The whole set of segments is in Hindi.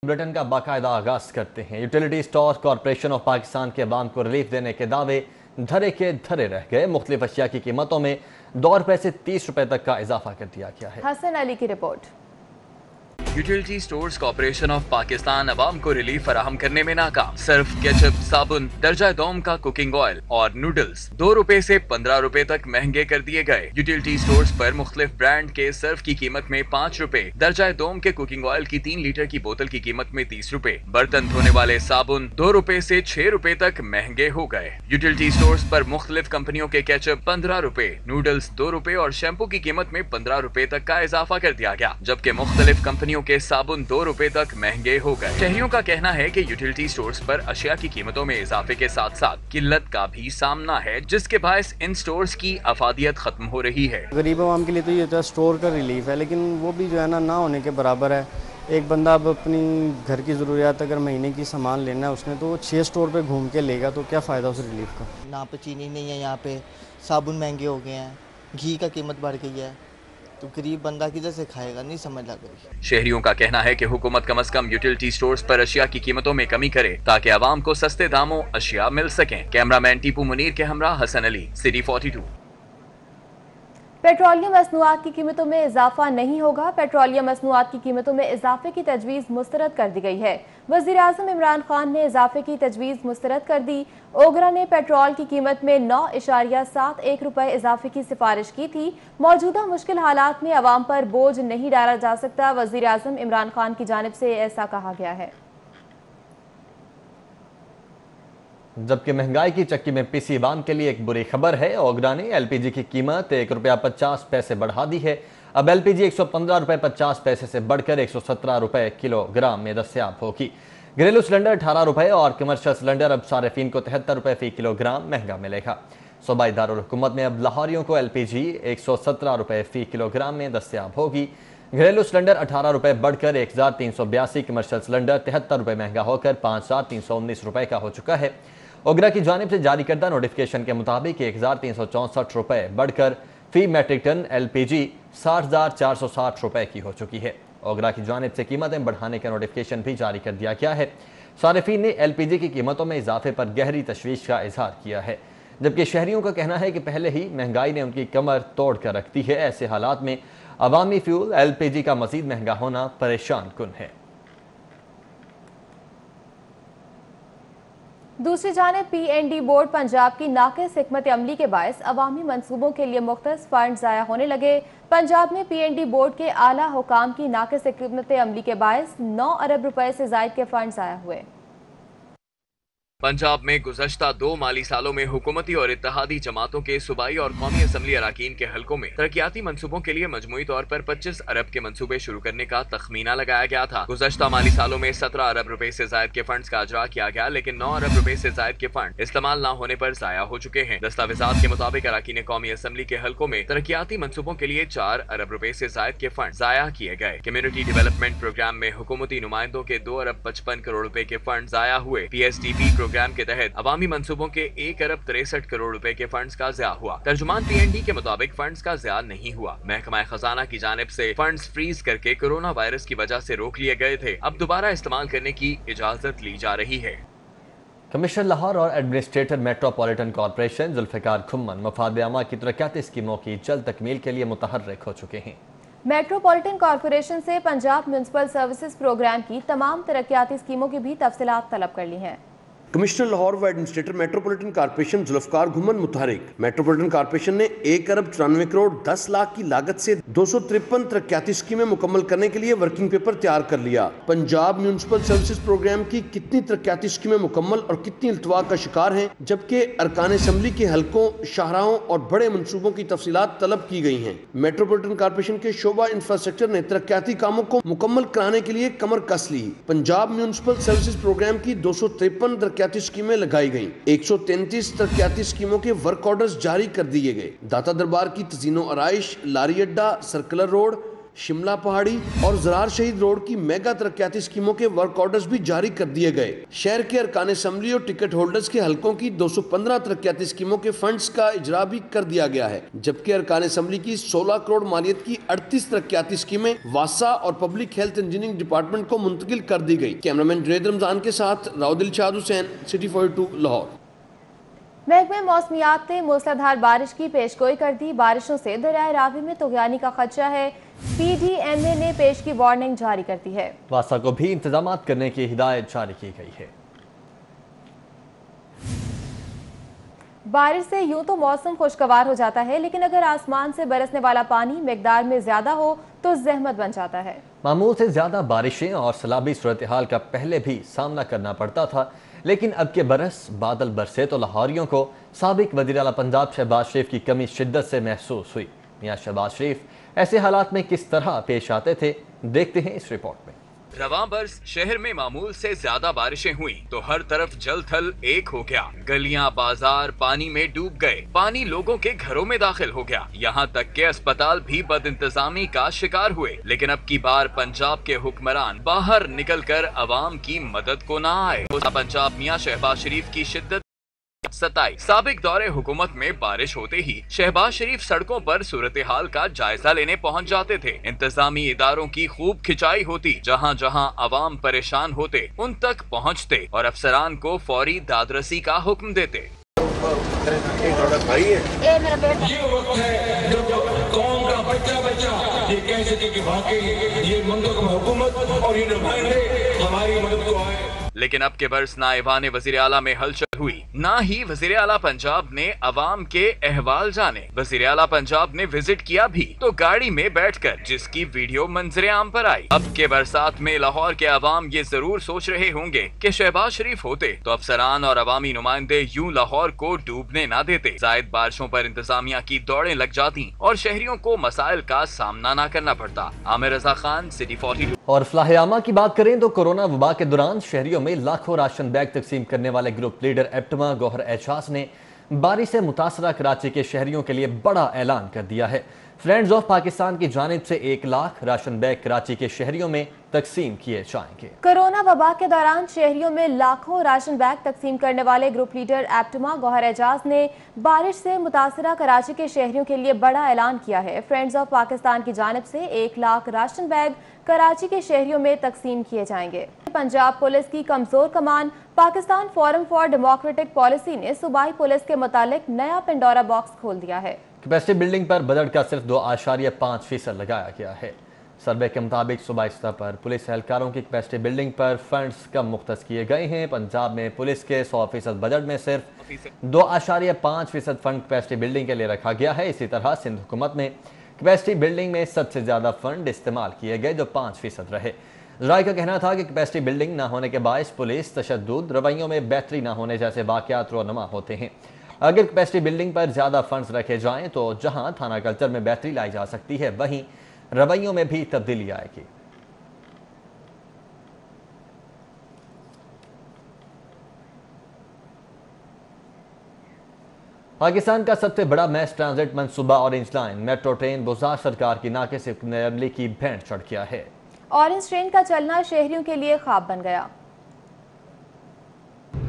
बुलेटिन का बाकायदा आगाज करते हैं। Utility store corporation of Pakistan के अवाम को रिलीफ देने के दावे धरे के धरे रह गए। मुख्तलिफ अशिया की कीमतों में ₹2 से ₹30 तक का इजाफा कर दिया गया है। हसन अली की report. Utility stores corporation of Pakistan अवाम को रिलीफ फराहम करने में नाकाम। सर्फ, केचप, साबुन, दर्जा दौम का कुकिंग ऑयल और नूडल्स ₹2 से ₹15 तक महंगे कर दिए गए। यूटिलिटी स्टोर्स पर मुख्तलिफ ब्रांड के सर्फ की कीमत में ₹5, दर्जा दौम के कुकिंग ऑयल की 3 लीटर की बोतल की कीमत में ₹30, बर्तन धोने वाले साबुन ₹2 से ₹6 तक महंगे हो गए। यूटिलिटी स्टोर्स पर मुख्तलिफ कंपनियों के केचप ₹15, नूडल्स ₹2 और शैम्पू की कीमत में ₹15 तक का इजाफा कर दिया गया, जबकि मुख्तलिफ कंपनियों के साबुन ₹2 तक महंगे हो गए। शहरियों का कहना है कि यूटिलिटी स्टोर्स पर अशिया की कीमतों में इजाफे के साथ साथ किल्लत का भी सामना है, जिसके बायस इन स्टोर्स की अफादियत खत्म हो रही है। गरीब आवाम के लिए तो ये तो स्टोर का रिलीफ है, लेकिन वो भी जो है ना होने के बराबर है। एक बंदा अब अपनी घर की ज़रूरियात अगर महीने की सामान लेना है उसने, तो 6 स्टोर पे घूम के लेगा, तो क्या फ़ायदा उस रिलीफ का। यहाँ पे चीनी नहीं है, यहाँ पे साबुन महंगे हो गए हैं, घी का कीमत बढ़ गई है, तो गरीब बंदा किधर से खाएगा, नहीं समझ लग रही। शहरियों का कहना है कि हुकूमत कम से कम यूटिलिटी स्टोर्स पर अशिया की कीमतों में कमी करे ताकि आवाम को सस्ते दामों अशिया मिल सकें। कैमरामैन टीपू मुनीर के हमरा हसन अली, सिटी 42। पेट्रोलियम मसनूआत की कीमतों में इजाफा नहीं होगा। पेट्रोलियम मसनूआत की कीमतों में इजाफे की तजवीज़ मुस्तरद कर दी गई है। वज़ीर आज़म इमरान खान ने इजाफे की तजवीज़ मुस्तरद कर दी। ओगरा ने पेट्रोल की कीमत में ₹9.71 इजाफे की सिफारिश की थी। मौजूदा मुश्किल हालात में अवाम पर बोझ नहीं डाला जा सकता। वज़ीर आज़म इमरान खान की जानिब से ऐसा कहा गया है। जबकि महंगाई की चक्की में पिसी अवाम के लिए एक बुरी खबर है। ओगरा ने LPG की कीमत ₹1.50 बढ़ा दी है। अब LPG ₹115.50 से बढ़कर ₹117 किलोग्राम में दस्तयाब होगी। घरेलू सिलेंडर ₹18 और कमर्शियल सिलेंडर अब सार्फिन को ₹73 फी किलोग्राम महंगा मिलेगा। सूबाई दारुल हुकूमत में अब लाहौरियों को LPG ₹117 फी किलोग्राम में दस्तयाब होगी। घरेलू सिलेंडर ₹18 बढ़कर 1382, कमर्शियल सिलेंडर ₹73 महंगा होकर ₹5319 का हो चुका है। ओगरा की जानिब से जारी करदा नोटिफिकेशन के मुताबिक ₹1364 बढ़कर फी मैट्रिक टन LPG ₹60,460 की हो चुकी है। ओगरा की जानिब से कीमतें बढ़ाने का नोटिफिकेशन भी जारी कर दिया गया है। सारिफीन ने LPG की कीमतों में इजाफे पर गहरी तशवीश का इजहार किया है, जबकि शहरियों का कहना है कि पहले ही महंगाई ने उनकी कमर तोड़ कर रख दी है। ऐसे हालात में अवामी फ्यूल LPG का मजीद महंगा होना परेशान कुन है। दूसरी जानिब PND बोर्ड पंजाब की नाक़िस हिकमत अमली के बायस अवामी मनसूबों के लिए मुख्तस फंड ज़ाया होने लगे। पंजाब में PND बोर्ड के आला हुकाम की नाक़िस हिकमत अमली के बायस ₹9 अरब से ज़ायद के फंड ज़ाया हुए। पंजाब में गुज़श्ता 2 माली सालों में हुकूमती और इत्तेहादी जमातों के सूबाई और कौमी असम्बली अराकीन के हलकों में तरक्याती मंसूबों के लिए मजमूई तौर पर 25 अरब के मंसूबे शुरू करने का तखमीना लगाया गया था। गुज़श्ता माली सालों में 17 अरब रुपए से जायद के फंड्स का अजरा किया गया, लेकिन 9 अरब रुपए से जायद के फंड इस्तेमाल न होने पर जाया हो चुके हैं। दस्तावेजात के मुताबिक अराकीन कौमी असम्बली के हलकों में तरक्याती मंसूबों के लिए 4 अरब रुपए से जायद के फंड जाया किए गए। कम्युनिटी डेवलपमेंट प्रोग्राम में हुकूमती नुमाइंदों के 2 अरब 55 करोड़ रुपए के फंड जाया हुए। PSDP प्रोग्राम के तहत अवामी मंसूबों के 1 अरब 63 करोड़ रुपए के फंड्स का ज़िया हुआ। तर्जुमान PND के मुताबिक फंड्स का ज़िया नहीं हुआ। महकमा खजाना की जानिब से फंड्स फ्रीज करके कोरोना वायरस की वजह से रोक लिए गए थे, अब दोबारा इस्तेमाल करने की इजाजत ली जा रही है। कमिश्नर लाहौर और एडमिनिस्ट्रेटर मेट्रोपॉलिटन कॉर्पोरेशन जुल्फ़िकार खुम्मन मफाद आमा की तरक्याती स्कीमों की जल्द तकमील के लिए मुतहर्रिक हो चुके हैं। मेट्रोपॉलिटन कॉर्पोरेशन से पंजाब म्यूनसिपल सर्विसेज प्रोग्राम की तमाम तरक्याती स्कीमों की भी तफसीलात तलब कर ली हैं। कमिश्नर लाहौर व administrator metropolitan corporation Zulfiqar Khumman मुतहरिक। मेट्रोपॉलिटन कॉर्पोरेशन ने 1 अरब 94 करोड़ 10 लाख की लागत से 253 तरक्याती स्कीमें मुकम्मल करने के लिए वर्किंग पेपर तैयार कर लिया। पंजाब म्यूनसिपल सर्विसेज प्रोग्राम की कितनी तरक्याती स्कीमें मुकम्मल और कितनी इल्तवा का शिकार हैं, जबकि अरकान असम्बली के हलकों, शाहराहों और बड़े मनसूबों की तफसीलात तलब की गई हैं। मेट्रोपॉलिटन कॉर्पोरेशन के शोबा इंफ्रास्ट्रक्चर ने तरक्याती कामों को मुकम्मल कराने के लिए कमर कस ली। पंजाब म्यूनसिपल सर्विसेज प्रोग्राम की 253 तरक्याती स्कीमें लगाई गईं। 133 तरक्याती स्कीमों के वर्क ऑर्डर्स जारी कर दिए गए। दाता दरबार की तज़ीनो आराइश, लारी अड्डा, सर्कुलर रोड, शिमला पहाड़ी और जरार शहीद रोड की मेगा तरक्याती स्कीमों के वर्क ऑर्डर्स भी जारी कर दिए गए। शहर के अरकान असेंबली और टिकट होल्डर्स के हलकों की 215 तरक्याती स्कीमों के फंड्स का इजरा भी कर दिया गया है, जबकि अरकान असेंबली की 16 करोड़ मालियत की 38 तरक्याती स्कीमें वासा और पब्लिक हेल्थ इंजीनियरिंग डिपार्टमेंट को मुंतकिल कर दी गई। कैमरामैन जुनैद रमजान के साथ राउदिल शाद हुसैन, सिटी 42 लाहौर। महकमे मौसमियात ने मूसलाधार बारिश की पेशगोई कर दी। बारिशों से दरियाए रावी में तुगयानी का खदशा है। PDMA ने पेश की वार्निंग जारी कर दी है। वासा को भी इंतजाम करने की हिदायत जारी की गई है। बारिश से यूं तो मौसम खुशगवार हो जाता है, लेकिन अगर आसमान से बरसने वाला पानी मिकदार में ज्यादा हो तो जहमत बन जाता है। मामूल से ज्यादा बारिशें और सैलाबी सूरत हाल का पहले भी सामना करना पड़ता था, लेकिन अब के बरस बादल बरसे तो लाहौरियों को साबिक वज़ीर आला पंजाब शहबाज शरीफ की कमी शिद्दत से महसूस हुई। मियां शहबाज शरीफ ऐसे हालात में किस तरह पेश आते थे, देखते हैं इस रिपोर्ट में। रवां बरस शहर में मामूल से ज्यादा बारिशें हुई तो हर तरफ जल थल एक हो गया। गलियां बाजार पानी में डूब गए। पानी लोगों के घरों में दाखिल हो गया। यहाँ तक के अस्पताल भी बदइंतजामी का शिकार हुए। लेकिन अब की बार पंजाब के हुक्मरान बाहर निकलकर अवाम की मदद को न आए। पंजाब मियां शहबाज शरीफ की शिद्दत सताई। साबिक दौरे हुकूमत में बारिश होते ही शहबाज शरीफ सड़कों पर सूरत हाल का जायजा लेने पहुंच जाते थे। इंतजामी इदारों की खूब खिंचाई होती। जहां जहां अवाम परेशान होते उन तक पहुंचते और अफसरान को फौरी दादरसी का हुक्म देते। ये वक्त है जब कौम का बच्चा ये कह सके कि वाकई ये मंगल हुकूमत और ये नुमाइंदे हमारी मदद को आए। लेकिन अब के बरस ना ऐवान वज़ीर आला में हलचल हुई, ना ही वज़ीर आला पंजाब ने अवाम के अहवाल जाने। वज़ीर आला पंजाब ने विजिट किया भी तो गाड़ी में बैठकर, जिसकी वीडियो मंजरे आम पर आई। अब के बरसात में लाहौर के अवाम ये जरूर सोच रहे होंगे कि शहबाज शरीफ होते तो अफसरान और अवामी नुमाइंदे यूं लाहौर को डूबने ना देते। जायद बारिशों पर इंतजामिया की दौड़ें लग जाती और शहरियों को मसाइल का सामना न करना पड़ता। आमिर रजा खान, सिटी 42। और फलाह-ए-आमा की बात करें तो कोरोना वबा के दौरान शहरियों में लाखों राशन बैग तकसीम करने वाले ग्रुप लीडर एप्टमा गौहर एजाज ने बारिश से मुतासरा कराची के शहरियों के लिए बड़ा ऐलान कर दिया है। फ्रेंड्स ऑफ पाकिस्तान की जानिब से 1 लाख राशन बैग कराची के शहरियों में तकसीम किए जाएंगे। कोरोना वबा के दौरान शहरियों में लाखों राशन बैग तकसीम करने वाले ग्रुप लीडर एप्टमा गौहर एजाज ने बारिश से मुतासरा कराची के शहरियों के लिए बड़ा ऐलान किया है। फ्रेंड्स ऑफ पाकिस्तान की जानिब से 1 लाख राशन बैग कराची के शहरियों में तकसीम किए जाएंगे। पंजाब पुलिस की कमजोर कमान Pakistan forum for democratic policy ने सूबाई पुलिस के मुतालिक नया पेंडोरा बॉक्स खोल दिया है। कैपेसिटी बिल्डिंग पर बजट का सिर्फ 2.5% लगाया गया है। सर्वे के मुताबिक सूबाई सतह पर पुलिस एहलकारों की कैपेसिटी बिल्डिंग पर फंड्स कम मुख्तस किए गए हैं। पंजाब में पुलिस के 100% बजट में सिर्फ 2.5% फंड कैपेसिटी बिल्डिंग के लिए रखा गया है। इसी तरह सिंध हुकूमत में कैपेसिटी बिल्डिंग में सबसे ज्यादा फंड इस्तेमाल किए गए जो 5% रहे। राय का कहना था कि कैपेसिटी बिल्डिंग न होने के बायस पुलिस तशद्दुद, रवैयों में बेहतरी न होने जैसे वाकयात रोनमा होते हैं। अगर कैपेसिटी बिल्डिंग पर ज्यादा फंड्स रखे जाएं तो जहां थाना कल्चर में बेहतरी लाई जा सकती है, वहीं रवैयों में भी तब्दीली आएगी। पाकिस्तान का सबसे बड़ा मैस ट्रांजिट मंसूबा ऑरेंज लाइन मेट्रो ट्रेन बुज़ार सरकार की नाक़िस अमली की भेंट चढ़ गया है। ऑरेंज ट्रेन का चलना शहरियों के लिए ख्वाब बन गया।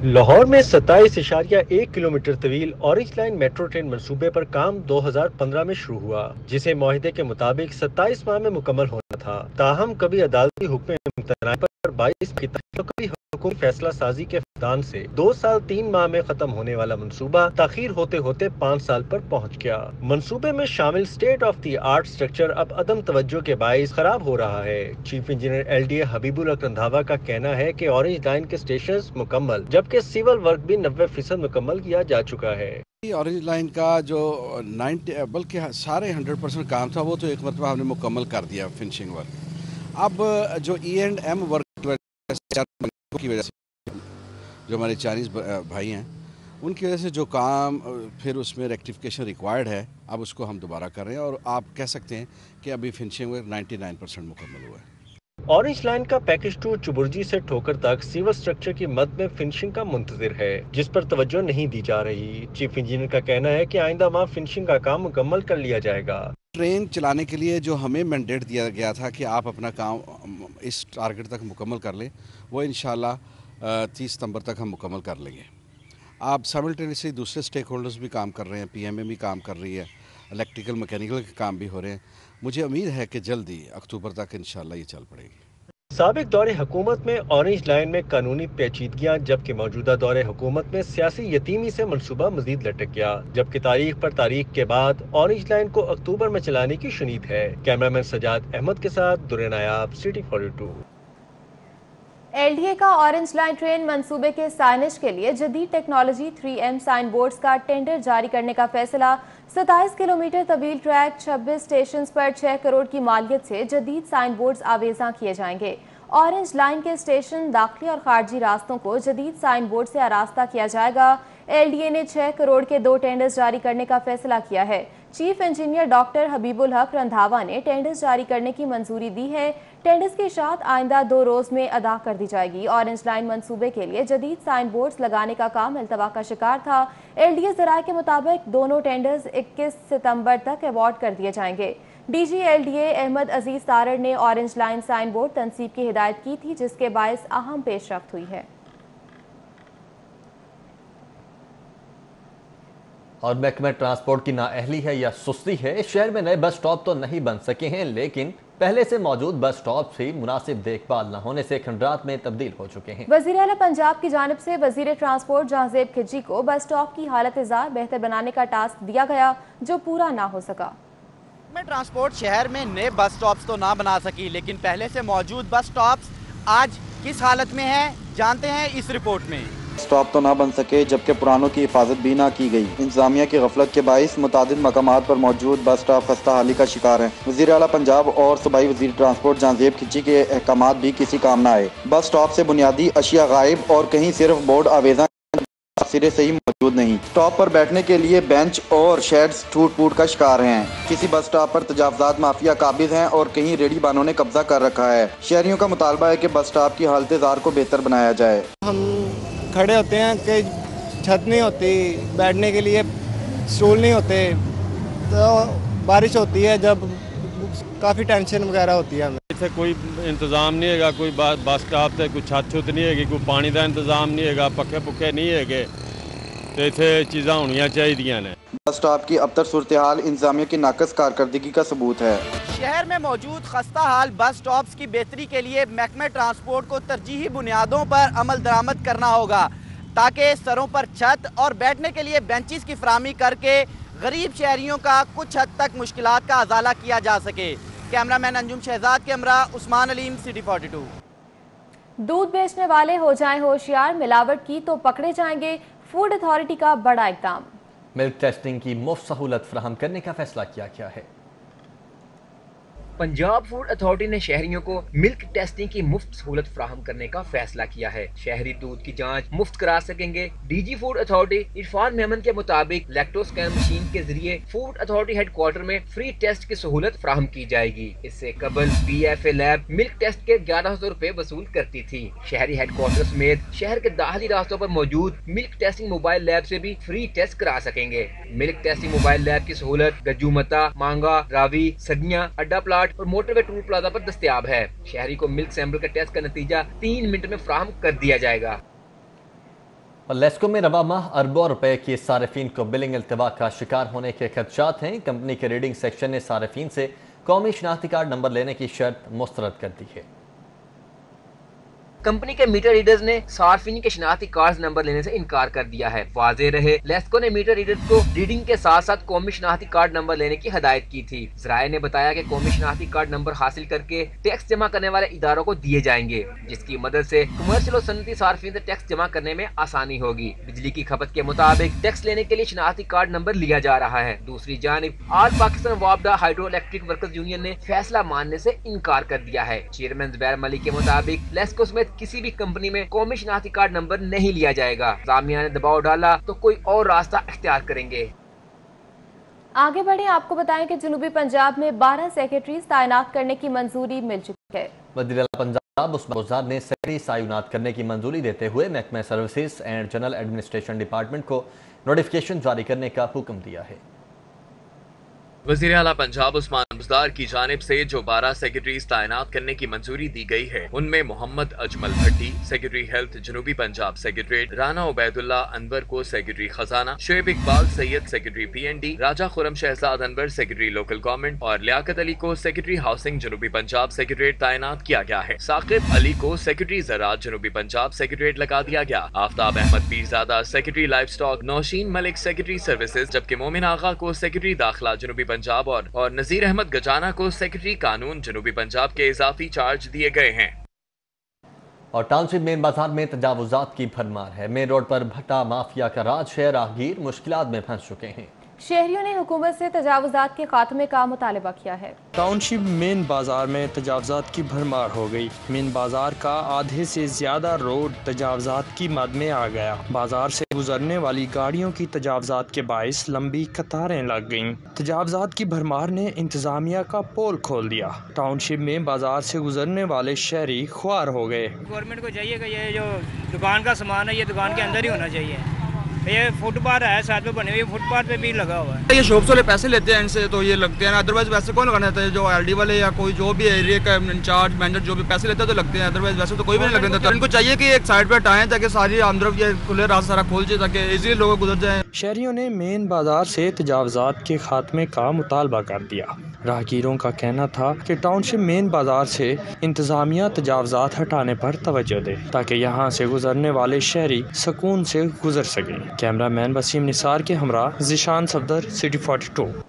लाहौर में 27.1 किलोमीटर तवील ऑरेंज लाइन मेट्रो ट्रेन मंसूबे पर काम 2015 में शुरू हुआ, जिसे मुआहिदे के मुताबिक 27 माह में मुकम्मल होना था। ताहम कभी अदालती हुक्म इम्तनाई पर 22 की तो कभी हुकूमती फैसला साजी के फैसले से 2 साल 3 माह में खत्म होने वाला मंसूबा ताखीर होते होते 5 साल पर पहुंच गया। मंसूबे में शामिल state of the art structure अब अदम तवज्जो के बाइस खराब हो रहा है। चीफ इंजीनियर LDA हबीबुल हक रंधावा का कहना है कि ऑरेंज लाइन के स्टेशन मुकम्मल, जबकि सिविल वर्क भी 90% मुकम्मल किया जा चुका है। ऑरेंज लाइन का जो 90 बल्कि सारे 100% काम था वो तो एक मरतबा हमने मुकम्मल कर दिया फिनिशिंग वर्क। अब जो E&M वर्क की वजह से जो हमारे चाइनीज़ भाई हैं उनकी वजह से जो काम फिर उसमें रेक्टिफिकेशन रिक्वायर्ड है, अब उसको हम दोबारा कर रहे हैं और आप कह सकते हैं कि अभी फिनिशिंग वर्क 99% मुकम्मल हुआ है। ऑरेंज लाइन का पैकेज 2 चुबुर्जी से ठोकर तक सिविल स्ट्रक्चर की मद में फिनिशिंग का मुंतजिर है, जिस पर तवज्जो नहीं दी जा रही। चीफ इंजीनियर का कहना है कि आइंदा माह फिनिशिंग का काम मुकम्मल कर लिया जाएगा। ट्रेन चलाने के लिए जो हमें मैंडेट दिया गया था कि आप अपना काम इस टारगेट तक मुकम्मल कर लें, वो इंशाल्लाह 30 सितंबर तक हम मुकम्मल कर लेंगे। आप साइमल्टेनियसली दूसरे स्टेक होल्डर्स भी काम कर रहे हैं, PMA भी काम कर रही है, इलेक्ट्रिकल मैकेनिकल के काम भी हो रहे हैं। मुझे उम्मीद है कि जल्दी अक्टूबर तक इंशाल्लाह ये चल पड़ेगी। साबिक दौरे हुकूमत में ऑरेंज लाइन में कानूनी पेचीदगियां, जबकि मौजूदा दौरे हुकूमत में सियासी यतीमी से मंसूबा मजीद लटक गया, जबकि तारीख पर तारीख के बाद ऑरेंज लाइन को अक्टूबर में चलाने की शुनीद है। कैमरामैन सजाद अहमद के साथ दुर्रे नायाब, सिटी 42। LDA का ऑरेंज लाइन ट्रेन मंसूबे के साइनेज के लिए जदीद टेक्नोलॉजी 3M साइन बोर्ड्स का टेंडर जारी करने का फैसला। 27 किलोमीटर तवील ट्रैक, 26 स्टेशन पर 6 करोड़ की मालियत से जदीद साइन बोर्ड्स आवेजा किए जाएंगे। ऑरेंज लाइन के स्टेशन, दाखिली और खारजी रास्तों को जदीद साइन बोर्ड से आरास्ता किया जाएगा। LDA ने 6 करोड़ के 2 टेंडर्स जारी करने का फैसला किया है। चीफ इंजीनियर डॉक्टर हबीबुल हक रंधावा ने टेंडर्स जारी करने की मंजूरी दी है। टेंडर्स की इशाअत आइंदा 2 रोज में अदा कर दी जाएगी। ऑरेंज लाइन मंसूबे के लिए जदीद साइन बोर्ड्स लगाने का काम अल्तवा का शिकार था। LDA ज़राए के मुताबिक दोनों टेंडर्स 21 सितंबर तक अवार्ड कर दिए जाएंगे। DG LDA अहमद अजीज तारड़ ने ऑरेंज लाइन साइन बोर्ड तनसीब की हिदायत की थी, जिसके बायस अहम पेशरफ्त हुई है। और महकमा ट्रांसपोर्ट की नाअहली है या सुस्ती है, शहर में नए बस स्टॉप तो नहीं बन सके हैं, लेकिन पहले से मौजूद बस स्टॉप से मुनासिब देखभाल न होने से खंडरात में तब्दील हो चुके हैं। वज़ीर आला पंजाब की जानिब से वज़ीर ट्रांसपोर्ट जहांजेब खिजी को बस स्टॉप की हालत बेहतर बनाने का टास्क दिया गया, जो पूरा ना हो सका। में ट्रांसपोर्ट शहर में नए बस स्टॉप्स तो ना बना सकी, लेकिन पहले से मौजूद बस स्टॉप्स आज किस हालत में हैं, जानते हैं इस रिपोर्ट में। स्टॉप तो ना बन सके, जबकि पुरानों की हिफाजत भी ना की गई। इंतजामिया की गफलत के बाइस मुतादिद मकामात पर मौजूद बस स्टॉप खस्ता हाली का शिकार है। वज़ीर आला पंजाब और सूबाई वज़ीर ट्रांसपोर्ट जहांजेब खिची के अहकामात भी किसी काम ना आए। बस स्टॉप से बुनियादी अशिया गायब और कहीं सिर्फ बोर्ड आवेजा सिरे से ही मौजूद नहीं। स्टॉप पर बैठने के लिए बेंच और शेड्स टूट फूट का शिकार हैं। किसी बस स्टॉप पर तजावजात माफिया काबिज हैं और कहीं रेडी बानों ने कब्जा कर रखा है। शहरियों का मुतालबा है कि बस स्टॉप की हालत जार को बेहतर बनाया जाए। हम खड़े होते हैं कि छत नहीं होती, बैठने के लिए स्टूल नहीं होते, तो बारिश होती है जब काफ़ी टेंशन वगैरह होती है हमें। इतने कोई इंतजाम नहीं है, कोई बस स्टॉप से कोई छत छुत नहीं है, कोई पानी का इंतजाम नहीं है, पक्के पुखे नहीं है, तो इतने चीज़ा होनी चाहिए ने। बस स्टॉप की अब तक सूरत हाल इंतजामिया की नाकस कारकर्दगी का सबूत है। शहर में मौजूद खस्ता हाल बस स्टॉप्स की बेहतरी के लिए महकमा ट्रांसपोर्ट को तरजीही बुनियादों पर अमल दरामद करना होगा, ताकि सरों पर छत और बैठने के लिए बेंचेस की फराहमी करके गरीब शहरियों का कुछ हद तक मुश्किलात का अजाला किया जा सके। कैमरामैन अंजुम शहजाद के हमरा उस्मान अलीम, सिटी 42। दूध बेचने वाले हो जाएं होशियार, मिलावट की तो पकड़े जाएंगे। फूड अथॉरिटी का बड़ा इक़दाम। मिल्क टेस्टिंग की मुफ्त सहूलत फराहम करने का फैसला किया गया है। पंजाब फूड अथॉरिटी ने शहरियों को मिल्क टेस्टिंग की मुफ्त सहूलत फराहम करने का फैसला किया है। शहरी दूध की जांच मुफ्त करा सकेंगे। DG food authority Irfan Memon के मुताबिक लैक्टोस्कैन मशीन के जरिए फूड अथॉरिटी हेडक्वार्टर में फ्री टेस्ट की सहूलत फराहम की जाएगी। इससे कबल PFA लैब मिल्क टेस्ट के 1100 रुपए वसूल करती थी। शहरी हेडक्वार्टर समेत शहर के दाखिली रास्तों पर मौजूद मिल्क टेस्टिंग मोबाइल लैब से भी फ्री टेस्ट करा सकेंगे। मिल्क टेस्टिंग मोबाइल लैब की सहूलत गज्जूमता, मांगा, रावी, सगिया, अड्डा प्लाट और मोटरवे टूल प्लाजा पर दस्तयाब है। शहरी को मिल्क सैंपल का टेस्ट का नतीजा 3 मिनट में फराहम कर दिया जाएगा। और लेस्को में रवा माह अरबों रुपए के सारिफीन को बिलिंग अल्तवा का शिकार होने के खदशात हैं। कंपनी के रीडिंग सेक्शन ने सारिफीन से कौमी शनाख्ती कार्ड नंबर लेने की शर्त मुस्तरद कर दी है। कंपनी के मीटर रीडर्स ने सार्फिन के शनाख्ती कार्ड नंबर लेने से इनकार कर दिया है। वाज़ेह रहे, लेस्को ने मीटर रीडर्स को रीडिंग के साथ साथ कौमी शनाख्ती कार्ड नंबर लेने की हदायत की थी। ज़राए ने बताया कि कौमी शनाख्ती कार्ड नंबर हासिल करके टैक्स जमा करने वाले इदारों को दिए जाएंगे, जिसकी मदद से कमर्शियल और सनती सार्फिन से टैक्स जमा करने में आसानी होगी। बिजली की खपत के मुताबिक टैक्स लेने के लिए शनाख्ती कार्ड नंबर लिया जा रहा है। दूसरी जानिब ऑल पाकिस्तान वापडा हाइड्रो इलेक्ट्रिक वर्कर्स यूनियन ने फैसला मानने से इनकार कर दिया है। चेयरमैन जुबैर मलिक के मुताबिक लेस्को समेत किसी भी कंपनी में कौमी शनाख्ती कार्ड नंबर नहीं लिया जाएगा। जामिया ने दबाव डाला तो कोई और रास्ता इख्तियार करेंगे। आगे बढ़े, आपको बताएं कि जनूबी पंजाब में 12 सेक्रेटरीज तैनात करने की मंजूरी मिल चुकी है। वज़ीर आला पंजाब उस्मान गुज़ार ने सेक्रेटरी तैनात करने की मंजूरी देते हुए महकमा services and general administration department को नोटिफिकेशन जारी करने का हुक्म दिया है। वज़ीर आला पंजाब उस्मान बुज़दार की जानिब से जो 12 सेक्रेटरीज तैनात करने की मंजूरी दी गई है, उनमें मोहम्मद अजमल भट्टी सेक्रेटरी हेल्थ जनूबी पंजाब सेक्रेटरीट, राना उबैदुल्ला अनवर को सेक्रेटरी खजाना, Shoaib Iqbal Syed secretary PND, Raja Khurram Shahzad Anwar secretary local government और लियाकत अली को सेक्रेटरी हाउसिंग जनूबी पंजाब सेक्रेटरीट तैनात किया गया है। साकिब अली को सेक्रेटरी ज़राअत जनूबी पंजाब सेक्रेटरीट लगा दिया गया। Aftab Ahmad Pirzada secretary livestock, Naushin Malik secretary services, जबकि मोमिन आगा को सेक्रेटरी दाखिला जनूबी पंजाब और नजीर अहमद गजाना को सेक्रेटरी कानून जनूबी पंजाब के इजाफी चार्ज दिए गए हैं। और टाउनशिप मेन बाजार में तजावुजात की भरमार है। मेन रोड पर भट्टा माफिया का राज है। राहगीर मुश्किलात में फंस चुके हैं। शहरियों ने हुकूमत से तजावुजात के खात्मे का मुतालबा किया है। टाउनशिप मेन बाजार में तजावुजात की भरमार हो गई। मेन बाजार का आधे से ज्यादा रोड तजावुजात की मद में आ गया। बाजार से गुजरने वाली गाड़ियों की तजावुजात के बाइस लंबी कतारें लग गईं। तजावुजात की भरमार ने इंतजामिया का पोल खोल दिया। टाउनशिप में बाजार से गुजरने वाले शहरी ख्वार हो गए। गवर्नमेंट को चाहिए कि ये जो दुकान का सामान है ये दुकान के अंदर ही होना चाहिए। ये फुटपाथ है, साथ में बने हुए फुटपाथ पे भी लगा हुआ है। ये शॉप्स वाले पैसे लेते हैं इनसे, तो ये लगते हैं ना, अदरवाइज वैसे कौन लगाना था? जो LD वाले या कोई जो भी एरिया का इंचार्ज मैनेजर जो भी पैसे लेते हैं तो लगते हैं, अदरवाइज वैसे तो कोई भी नहीं लगता था। इनको चाहिए कि एक साइड पे हटाएं ताकि सारी आमदरफ ये खुले रास्ता सारा खोल जाए ताकि इजीली लोग गुजर जाएं। शहरियों ने मेन बाजार से तजावुजात के खात्मे का मुतालबा कर दिया। राहगीरों का कहना था कि टाउनशिप मेन बाजार से इंतजामिया तजावुजात हटाने पर तवज्जो दे ताकि यहाँ से गुजरने वाले शहरी सुकून से गुजर सकें। कैमरामैन वसीम निसार के हमरा जिशान सफदर, सिटी 42।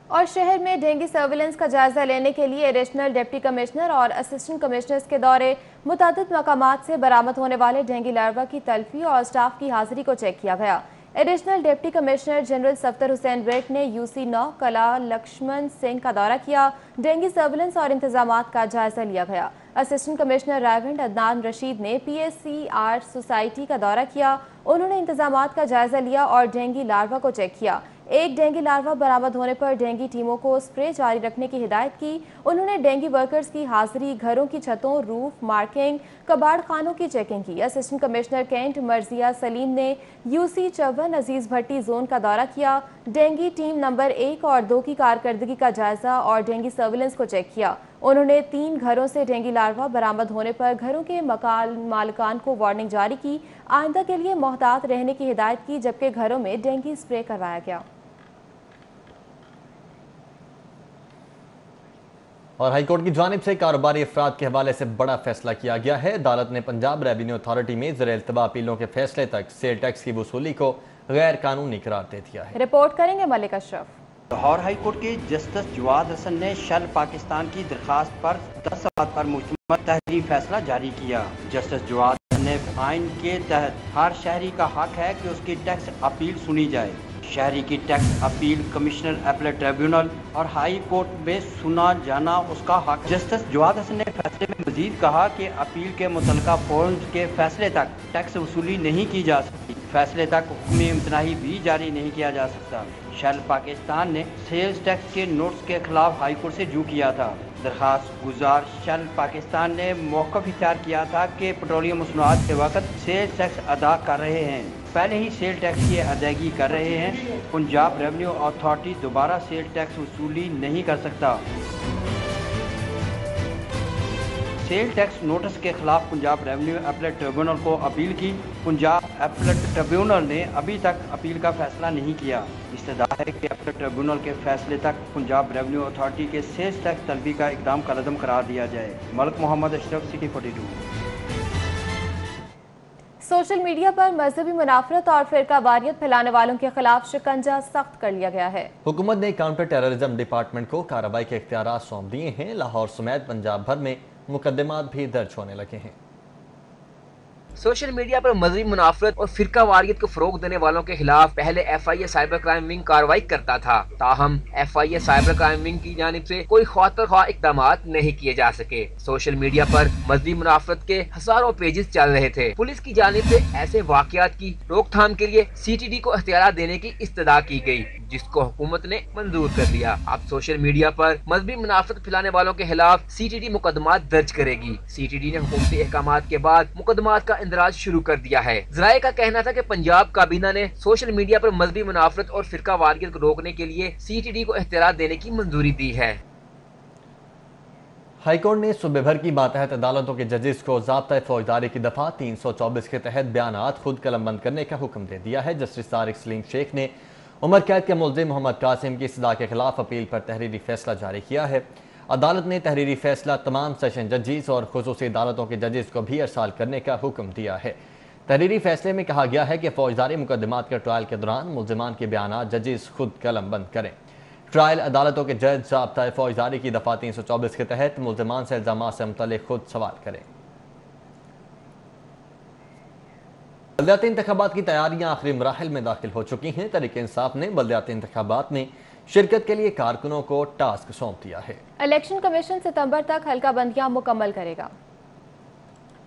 और शहर में डेंगू सर्विलेंस का जायजा लेने के लिए एडिशनल डिप्टी कमिश्नर और असिस्टेंट कमिश्नर्स के दौरे मुतादिद मकामात से बरामद होने वाले डेंगू लार्वा की तल्फी और स्टाफ की हाजिरी को चेक किया गया। Additional deputy commissioner general Safdar Hussain ब्रेक ने UC 9 कला लक्ष्मण सिंह का दौरा किया। डेंगू सर्विलेंस और इंतजामात का जायजा लिया गया। असिस्टेंट कमिश्नर रायगंज अदनान रशीद ने PSCR सोसाइटी का दौरा किया। उन्होंने इंतजामात का जायजा लिया और डेंगू लार्वा को चेक किया। एक डेंगू लार्वा बरामद होने पर डेंगू टीमों को स्प्रे जारी रखने की हिदायत की। उन्होंने डेंगू वर्कर्स की हाजिरी, घरों की छतों, रूफ मार्किंग, कबाड़ खानों की चेकिंग की। असिस्टेंट कमिश्नर कैंट मर्जिया सलीम ने UC 54 अजीज भट्टी जोन का दौरा किया। डेंगू टीम नंबर 1 और 2 की कारकर्दगी का जायजा और डेंगू सर्विलेंस को चेक किया। उन्होंने 3 घरों से डेंगू लार्वा बरामद होने पर घरों के मालिकान को वार्निंग जारी की। आइंदा के लिए मोहतात रहने की हिदायत की, जबकि घरों में डेंगू स्प्रे करवाया गया। और हाईकोर्ट की जानिब से कारोबारी अफराद के हवाले से बड़ा फैसला किया गया है। अदालत ने पंजाब रेवेन्यू अथॉरिटी में ज़ेर इल्तवा अपीलों के फैसले तक सेल टैक्स की वसूली को गैर कानूनी करार दे दिया है। रिपोर्ट करेंगे मलिक अशरफ। लाहौर हाईकोर्ट के जस्टिस जवाद हसन ने शेल पाकिस्तान की दरखास्त पर 10 सवाल पर मुश्तमिल तहरीरी फैसला जारी किया। जस्टिस जवाद हसन ने आइन के तहत हर शहरी का हक है कि उसकी टैक्स अपील सुनी जाए। शहरी की tax appeal commissioner appellate tribunal और हाई कोर्ट में सुना जाना उसका हक। जस्टिस जवाद हसन ने फैसले में मजीद कहा कि अपील के मुतल्लिका फॉर्म्स के फैसले तक टैक्स वसूली नहीं की जा सकती। फैसले तक हुक्म इम्तनाही भी जारी नहीं किया जा सकता। शेल पाकिस्तान ने सेल्स टैक्स के नोट्स के खिलाफ हाई कोर्ट से जू किया था। दरखास्त गुजार शेल पाकिस्तान ने मौक़िफ़ इख्तियार किया था कि पेट्रोलियम मसनूआत के वक्त सेल्स टैक्स अदा कर रहे हैं, पहले ही सेल टैक्स की अदायगी कर रहे हैं। पंजाब रेवेन्यू अथॉरिटी दोबारा सेल टैक्स वसूली नहीं कर सकता। सेल टैक्स नोटिस के खिलाफ पंजाब रेवेन्यू अपीलेट ट्रिब्यूनल को अपील की। पंजाब अपीलेट ट्रिब्यूनल ने अभी तक अपील का फैसला नहीं किया। इस्तदा है कि अपीलेट ट्रिब्यूनल के फैसले तक पंजाब रेवेन्यू अथॉरिटी के सेल्स टैक्स तलबी का इकदाम कलअदम करार दिया जाए। Malik Mohammad Ashraf, city 42। Social media पर मजहबी मुनाफरत और फिरका वारियत फैलाने वालों के खिलाफ शिकंजा सख्त कर लिया गया है। हुकूमत ने काउंटर टेररिज्म डिपार्टमेंट को कार्रवाई के इख्तियारात सौंप दिए हैं। लाहौर समेत पंजाब भर में मुकदमात भी दर्ज होने लगे हैं। सोशल मीडिया पर मजहबी मुनाफरत और फिरका वारियत को फरोग देने वालों के खिलाफ पहले FIA साइबर क्राइम विंग कार्रवाई करता था। ताहम FIA साइबर क्राइम विंग की जानिब से कोई खातिर-ख्वाह इक़दाम नहीं किए जा सके। सोशल मीडिया पर मजहबी मुनाफरत के हजारों पेजेस चल रहे थे। पुलिस की जानिब से ऐसे वाक़यात की रोकथाम के लिए CTD को इख्तियार देने की इस्तदा की गई, जिसको हुकूमत ने मंजूर कर लिया। अब सोशल मीडिया पर मजहबी मुनाफरत फैलाने वालों के खिलाफ CTD मुकदमात दर्ज करेगी। CTD ने हुकूमती अहकामात के बाद मुकदमात का इंदराज शुरू कर दिया है। जराये का कहना था कि पंजाब काबीना ने सोशल मीडिया पर मजहबी मुनाफरत और फिरका वारियत को रोकने के लिए CTD को इख्तियार देने की मंजूरी दी है। हाईकोर्ट ने सूबे भर की मातहत अदालतों के जजेस को ज़ाब्ता फौजदारी की दफ़ा 324 के तहत बयानात खुद कलम बंद करने का हुक्म दे दिया है। जस्टिस तारिक सलीम शेख ने उमर कैद के मुल्ज़िम मोहम्मद कासिम की सज़ा के खिलाफ अपील पर तहरीरी फैसला जारी किया है। अदालत ने तहरीरी फैसला तमाम सेशन जजेस और खुसूसी अदालतों के जजेस को भी अरसाल करने का हुक्म दिया है। तहरीरी फैसले में कहा गया है कि फौजदारी मुकदमात के ट्रायल के दौरान मुल्ज़िमान के बयानात जजेस खुद कलम बंद करें। ट्रायल अदालतों के जज ज़ाब्ता फौजदारी की दफ़ा 324 के तहत मुल्ज़िमान से इल्ज़ामात से मुतल्लिक़ खुद सवाल करें। बल्दियाती इंतखाबात की तैयारियां आखिरी मराहिल में दाखिल हो चुकी हैं। तहरीक इंसाफ ने बल्दियाती इंतखाबात में शिरकत के लिए कारकुनों को टास्क सौंप दिया है। इलेक्शन कमीशन सितंबर तक हल्का बंदियां मुकम्मल करेगा।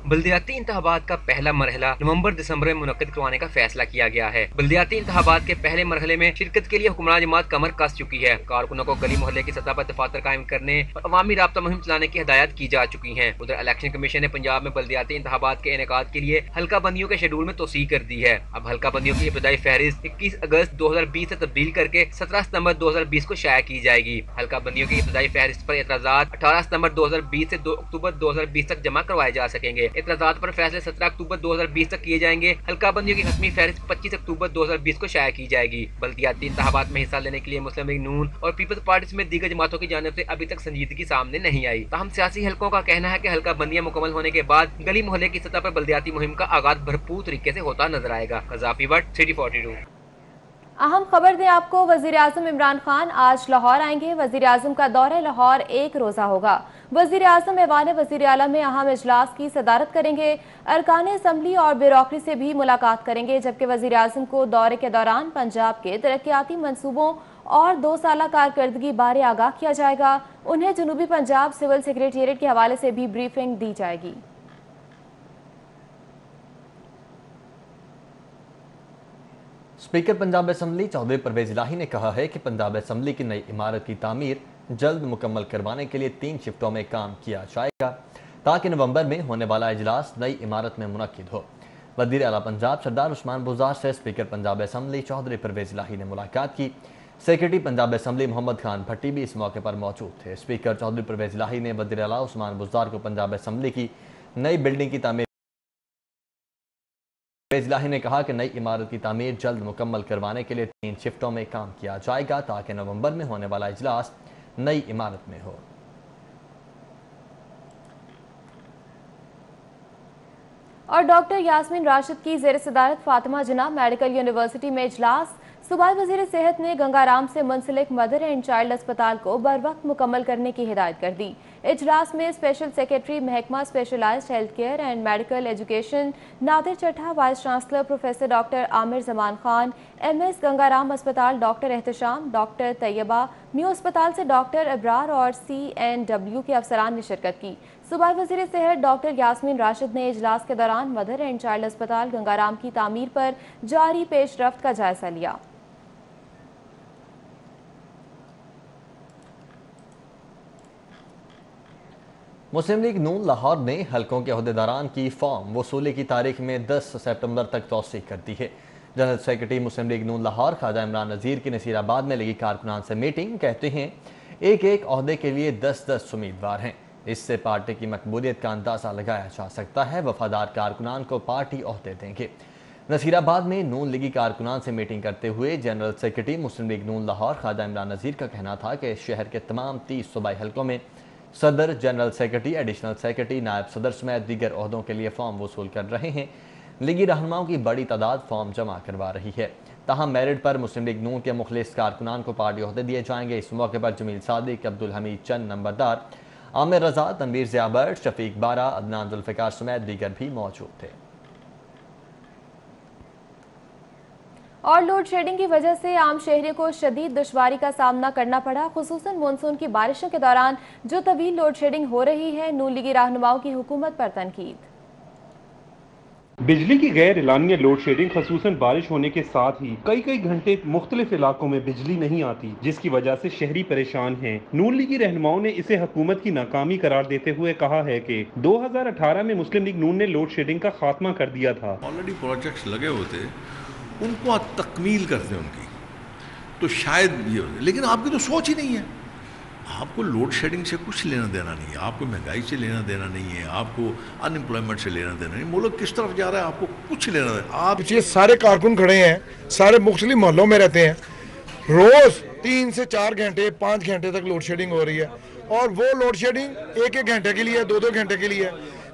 बल्दियाती इंतखाबात का पहला मरहला नवंबर-दिसंबर में मुनक्किद करवाने का फैसला किया गया है। बल्दियाती इंतखाबात के पहले मरहले में शिरकत के लिए हुक्मरान जमात कमर कस चुकी है। कारकुनों को गली मोहल्ले की सतह पर दफातर कायम करने और अवामी राब्ता मुहिम चलाने की हिदायत की जा चुकी है। उधर इलेक्शन कमीशन ने पंजाब में बल्दियाती इंतखाबात के इनेकाद के लिए हल्का बंदियों के शेड्यूल में तोसी कर दी है। अब हल्का बंदियों की इब्तदाई फहरिस्त 21 अगस्त 2020 से तब्दील करके 17 सितंबर 2020 को शाया की जाएगी। हल्का बंदियों की इब्तदाई फहरिस्त पर एतराज़ात 18 सितंबर 2020 से 2 अक्टूबर 2020 तक जमा करवाए जा सकेंगे। एतराज़ात पर फैसले 17 अक्टूबर 2020 तक किए जाएंगे। हल्का बंदियों की खत्मी फहरिस्त 25 अक्टूबर 2020 को शाया की जाएगी। बल्दियाती इंतखाबात में हिस्सा लेने के लिए मुस्लिम लीग नून और पीपल्स पार्टी समेत दीगर जमातों की जानिब से अभी तक संजीदगी सामने नहीं आई। ताहम सियासी हलकों का कहना है कि हल्का बंदियां मुकम्मल होने के बाद गली मोहल्ले की सतह पर बल्दियाती मुहिम का आगाज भरपूर तरीके से होता नजर आएगा। Gaddafi what city 42। अहम खबर दें आपको, वजीर आजम इमरान खान आज लाहौर आएंगे। वजीर आजम का दौरा लाहौर एक रोज़ा होगा। वजीर आजम ऐवान वजीर आला में अहम इजलास की सदारत करेंगे। अरकान असम्बली और ब्यूरोक्रेसी से भी मुलाकात करेंगे। जबकि वजीर आजम को दौरे के दौरान पंजाब के तरक्याती मनसूबों और 2 साला कारकर्दगी बारे आगाह किया जाएगा। उन्हें जनूबी पंजाब सिविल सेक्रेटेरिएट के हवाले से भी ब्रीफिंग दी जाएगी। स्पीकर पंजाब असम्बली चौधरी परवेज इलाही ने कहा है कि पंजाब असम्बली की नई इमारत की तामीर जल्द मुकम्मल करवाने के लिए 3 शिफ्टों में काम किया जाएगा ताकि नवंबर में होने वाला इजलास नई इमारत में मुनक्किद हो। वज़ीर आला पंजाब सरदार उस्मान बुज़दार से स्पीकर पंजाब असम्बली चौधरी परवेज इलाही ने मुलाकात की। सेक्रेटरी पंजाब असम्बली मोहम्मद खान भट्टी भी इस मौके पर मौजूद थे। स्पीकर चौधरी परवेज इलाही ने वज़ीर आला उस्मान बुज़दार को पंजाब असम्बली की नई बिल्डिंग की तामीर इलाही ने कहा कि नई इमारत की तामीर जल्द मुकम्मल करवाने के लिए 3 शिफ्टों में काम किया जाएगा ताकि नवंबर में होने वाला इजलास नई इमारत में हो। और डॉक्टर यास्मीन राशिद की ज़ेर सदारत फातिमा जिन्ना मेडिकल यूनिवर्सिटी में इजलास। सूबाई वज़ीर सेहत ने गंगाराम से मुंसलिक मदर एंड चाइल्ड अस्पताल को बर वक्त मुकम्मल करने की हिदायत कर दी। इजलास में स्पेशल सेक्रेटरी महकमा specialized health care and medical education Nadir Chattha, vice chancellor professor doctor Aamir Zaman Khan, MS Gangaram अस्पताल doctor Ehtesham, doctor Tayyaba, new अस्पताल से डॉक्टर अबरार और CNW के अफसरान ने शिरकत की। सूबाई वज़ीर सेहत डॉक्टर यास्मीन राशिद ने इजलास के दौरान मदर एंड चाइल्ड अस्पताल गंगाराम की तामीर पर जारी पेशरफ्त का जायजा लिया। मुस्लिम लीग नून लाहौर ने हलकों के अहदेदारान की फॉर्म वसूली की तारीख में 10 सितंबर तक तौसीह कर दी है। जनरल सेक्रेटरी मुस्लिम लीग नून लाहौर ख्वाजा इमरान नज़ीर की नसीराबाद में लगी कारकुनान से मीटिंग। कहते हैं एक अहदे के लिए 10-10 उम्मीदवार हैं। इससे पार्टी की मकबूलियत का अंदाज़ा लगाया जा सकता है। वफादार कारकुनान को पार्टी अहदे देंगे। नसीराबाद में नून लीगी कारकुनान से मीटिंग करते हुए जनरल सेक्रेटरी मुस्लिम लीग नून लाहौर ख्वाजा इमरान नज़ीर का कहना था कि शहर के तमाम 30 सूबाई हलकों में सदर, जनरल सेक्रेटरी, एडिशनल सेक्रेटरी, नायब सदर समेत दीगर ओहदों के लिए फॉर्म वसूल कर रहे हैं। लीगी रहनुमाओं की बड़ी तादाद फॉर्म जमा करवा रही है। ताहम मेरिट पर मुस्लिम लीग नून के मुखलिस कारकुनान को पार्टी ओहदे दिए जाएंगे। इस मौके पर जमील सादिक, अब्दुल हमीद चंद नंबरदार, आमिर रजा, तनवीर ज़ियाबर, शफीक बारा, अदनान जुल्फ़िकार समेत दीगर भी मौजूद थे। और लोड शेडिंग की वजह से आम शहरियों को शदीद दुश्वारी का सामना करना पड़ा। खुसूसन मानसून की बारिशों के दौरान जो तवील लोड शेडिंग हो रही है, नून लीगी रहनुमाओं की हुकूमत पर तनकीद। बिजली की गैर एलानिया लोड शेडिंग खसूसन बारिश होने के साथ ही कई घंटे मुख्तलिफ इलाकों में बिजली नहीं आती, जिसकी वजह से शहरी परेशान हैं। नून लीगी रहनुमाओं ने इसे हुकूमत की नाकामी करार देते हुए कहा है कि 2018 में मुस्लिम लीग नून ने लोड शेडिंग का खात्मा कर दिया था। ऑलरेडी प्रोजेक्ट्स लगे हुए थे, उनको आप तकमील करते हैं उनकी, तो शायद ये हो, लेकिन आपकी तो सोच ही नहीं है। आपको लोड शेडिंग से कुछ लेना देना नहीं है, आपको महंगाई से लेना देना नहीं है, आपको अनएम्प्लॉयमेंट से लेना देना नहीं। मुल्क किस तरफ जा रहा है आपको कुछ लेना देना। आप ये सारे कारकुन खड़े हैं, सारे मुख्तलिफ मोहल्लों में रहते हैं, रोज 3 से 4 घंटे 5 घंटे तक लोड शेडिंग हो रही है, और वो लोड शेडिंग 1-1 घंटे के लिए, 2-2 घंटे के लिए।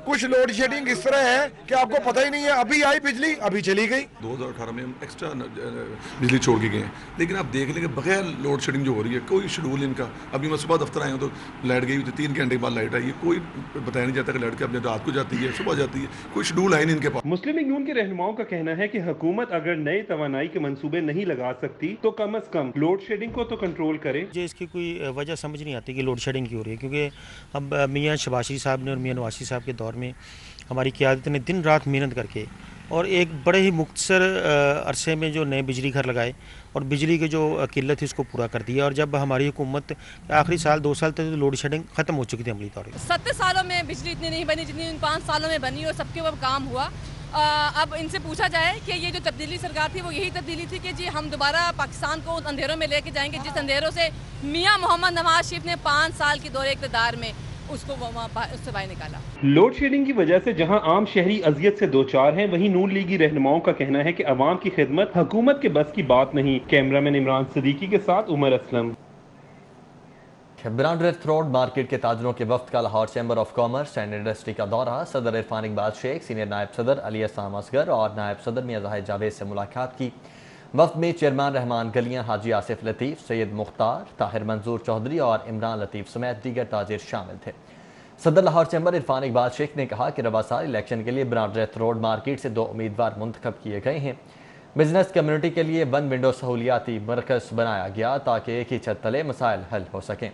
कुछ लोड शेडिंग इस तरह है कि आपको पता ही नहीं है, अभी आई बिजली अभी चली गई। 2018 में हम एक्स्ट्रा बिजली छोड़ के गए हैं, लेकिन आप देख लेंगे बगैर लोड शेडिंग जो हो रही है, कोई शेड्यूल इनका। अभी मैं सुबह दफ्तर आया हूँ तो लाइट गई हुई थी, 3 घंटे के बाद लाइट आई है, कोई बताया नहीं जाता कि लाइट अपने रात को जाती है, सुबह जाती है, कोई शेड्यूल है नहीं इनके पास। मुस्लिम लीग नून के रहनुमाओं का कहना है कि हुकूमत अगर नए तवानाई के मंसूबे नहीं लगा सकती तो कम अज कम लोड शेडिंग को तो कंट्रोल करे। मुझे इसकी कोई वजह समझ नहीं आती कि लोड शेडिंग क्यों हो रही है, क्योंकि अब मियाँ शहबाज शरीफ साहब ने और मियाँ नवाज शरीफ साहब के दौर में हमारी क़यादत ने दिन रात मेहनत करके और एक बड़े ही मुख्तसर अरसे में जो नए बिजली घर लगाए और बिजली की जो किल्लत थी उसको पूरा कर दिया। और जब हमारी हुकूमत आखिरी साल 2 साल तक तो लोड शेडिंग ख़त्म हो चुकी थी अमली तौर पर। 70 सालों में बिजली इतनी नहीं बनी जितनी इन 5 सालों में बनी और सबके ऊपर काम हुआ। अब इनसे पूछा जाए कि ये जो तब्दीली सरकार थी वो यही तब्दीली थी कि जी हम दोबारा पाकिस्तान को उन अंधेरों में लेके जाएंगे जिस अंधेरों से मियाँ मोहम्मद नवाज शरीफ ने 5 साल के दौरे इक़्तिदार में उसको उससे बाहर निकाला। लोड शेडिंग की वजह से जहां आम शहरी अजियत से दो चार हैं, वहीं नून लीगी रहनुमाओं का कहना है कि अवाम की खिदमत हुकूमत के बस की बात नहीं। कैमरामैन इमरान सदीकी के साथ उमर असलम। ब्रांडरेथ रोड मार्केट के ताजरों के वफ्द का Lahore chamber of commerce and industry का दौरा। सदर इरफान इकबाल शेख, सीनियर नायब सदर अली अहसान असगर और नायब सदर मियां जाहिद जावेद से मुलाकात की। वफ्द में चेयरमैन रहमान गलियां, हाजी आसिफ लतीफ़, सैयद मुख्तार, ताहिर मंजूर चौधरी और इमरान लतीफ़ समेत दीगर ताजिर शामिल थे। सदर लाहौर चैम्बर इरफान इकबाल शेख ने कहा कि रवा साल इलेक्शन के लिए ब्रांडरेथ रोड मार्केट से 2 उम्मीदवार मुंतखब किए गए हैं। बिजनेस कम्युनिटी के लिए 1 विंडो सहूलियाती मरकज़ बनाया गया ताकि एक ही छत तले मसाइल हल हो सकें।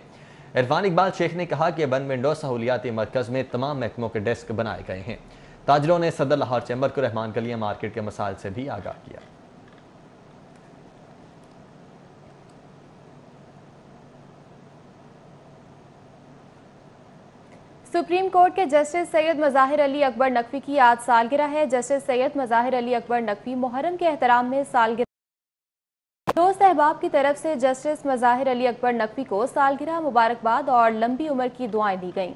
इरफान इकबाल शेख ने कहा कि 1 विंडो सहूलियाती मरकज़ में तमाम महकमों के डेस्क बनाए गए हैं। ताजरों ने सदर लाहौर चैम्बर को रहमान गलियां मार्केट के मसाइल से भी आगाह किया। सुप्रीम कोर्ट के जस्टिस सैयद मज़ाहिर अली अकबर नकवी की आज सालगिरह है। जस्टिस सैयद मज़ाहिर अली अकबर नकवी मुहर्रम के एहतराम में सालगिरह दोस्त अहबाब की तरफ से जस्टिस मज़ाहिर अली अकबर नकवी को सालगिरह मुबारकबाद और लंबी उम्र की दुआएं दी गईं।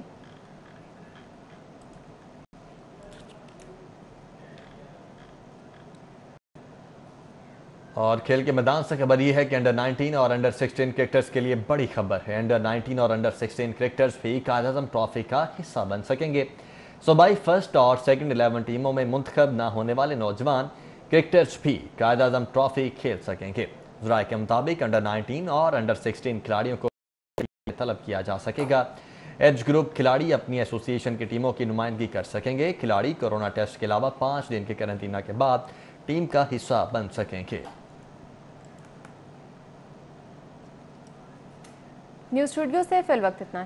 और खेल के मैदान से खबर यह है कि अंडर 19 और अंडर 16 क्रिकेटर्स के लिए बड़ी खबर है। अंडर 19 और अंडर 16 क्रिकेटर्स भी कायद-ए-आज़म ट्रॉफी का हिस्सा बन सकेंगे। सूबाई फर्स्ट और सेकंड 11 टीमों में मुंतखब न होने वाले नौजवान क्रिकेटर्स भी कायद-ए-आज़म ट्रॉफी खेल सकेंगे। ज़राए के मुताबिक अंडर 19 और अंडर 16 खिलाड़ियों को तलब किया जा सकेगा। एज ग्रुप खिलाड़ी अपनी एसोसिएशन की टीमों की नुमाइंदगी कर सकेंगे। खिलाड़ी कोरोना टेस्ट के अलावा 5 दिन के क्वारंटीना के बाद टीम का हिस्सा बन सकेंगे। न्यूज़ स्टूडियो से फिल वक्त इतना है।